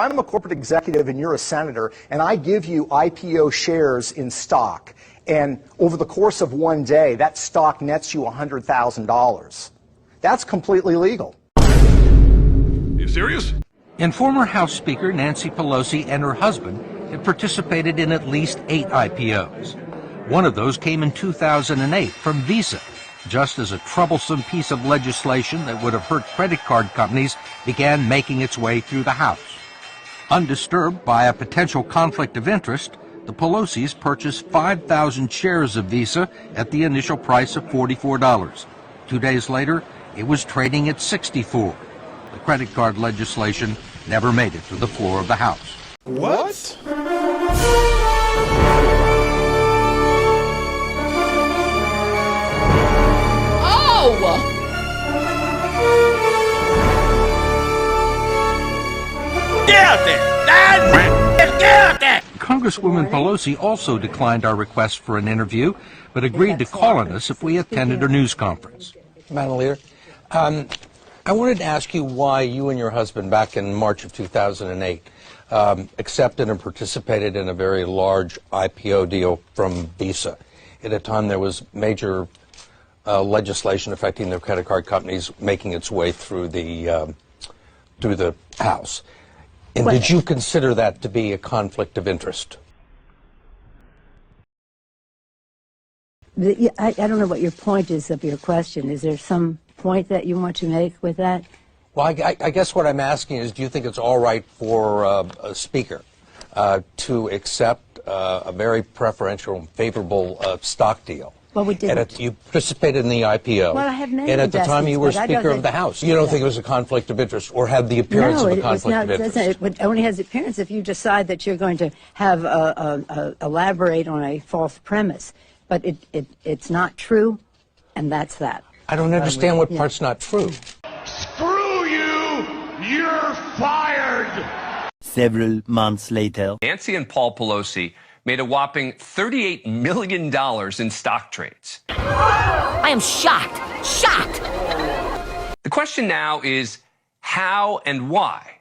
I'm a corporate executive and you're a senator, and I give you IPO shares in stock, and over the course of one day, that stock nets you $100,000. That's completely legal. Are you serious? And former House Speaker Nanci Pelosi and her husband had participated in at least 8 IPOs. One of those came in 2008 from Visa, just as a troublesome piece of legislation that would have hurt credit card companies began making its way through the House. Undisturbed by a potential conflict of interest, the Pelosi's purchased 5,000 shares of Visa at the initial price of $44. 2 days later, it was trading at $64. The credit card legislation never made it to the floor of the House. What? Get out there! Get out there! Congresswoman Pelosi also declined our request for an interview, but agreed to call on us if we attended a news conference. Madam Leader, I wanted to ask you why you and your husband, back in March of 2008, accepted and participated in a very large IPO deal from Visa. At a time there was major legislation affecting the credit card companies making its way through the House. And did you consider that to be a conflict of interest? I don't know what your point is of your question. Is there some point that you want to make with that? Well, I guess what I'm asking is, do you think it's all right for a speaker to accept a very preferential and favorable stock deal? Well, we didn't. You participated in the IPO. Well, I have many and at the time you were investments, Speaker of the House. You don't think it was a conflict of interest or had the appearance of a conflict of interest? It only has the appearance if you decide that you're going to have elaborate on a false premise. But it's not true, and that's that. I don't understand what part's not true. Screw you! You're fired! Several months later, Nanci and Paul Pelosi made a whopping $38 million in stock trades. I am shocked. Shocked! The question now is how and why?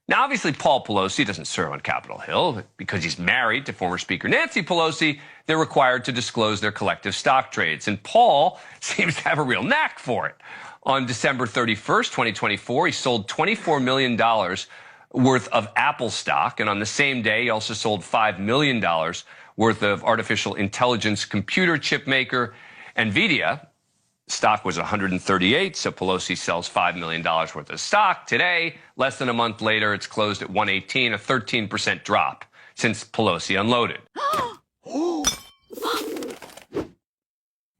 Now, obviously, Paul Pelosi doesn't serve on Capitol Hill. Because he's married to former Speaker Nanci Pelosi, they're required to disclose their collective stock trades. And Paul seems to have a real knack for it. On December 31st, 2024, he sold $24 million worth of Apple stock. And on the same day, he also sold $5 million worth of artificial intelligence computer chip maker NVIDIA. Stock was 138, so Pelosi sells $5 million worth of stock. Today, less than a month later, it's closed at 118, a 13% drop since Pelosi unloaded.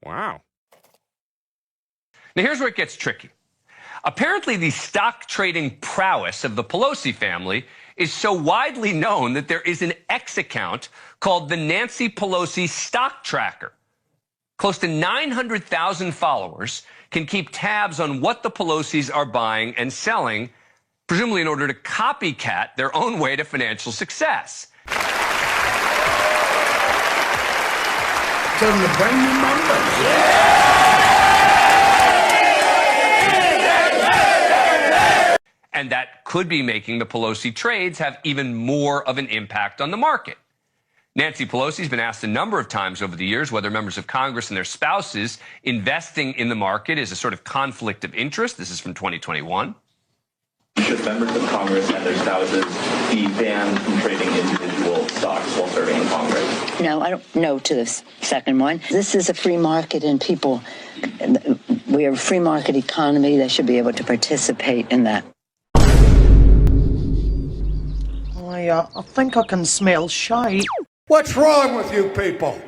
Wow. Now, here's where it gets tricky. Apparently, the stock trading prowess of the Pelosi family is so widely known that there is an X account called the Nanci Pelosi Stock Tracker. Close to 900,000 followers can keep tabs on what the Pelosis are buying and selling, presumably in order to copycat their own way to financial success. Tell them to bring me my money. And that could be making the Pelosi trades have even more of an impact on the market. Nanci Pelosi's been asked a number of times over the years whether members of Congress and their spouses investing in the market is a sort of conflict of interest. This is from 2021. Should members of Congress and their spouses be banned from trading individual stocks while serving in Congress? No, I don't know to the second one. This is a free market, and people, we are a free market economy. They should be able to participate in that. I think I can smell shite. What's wrong with you people?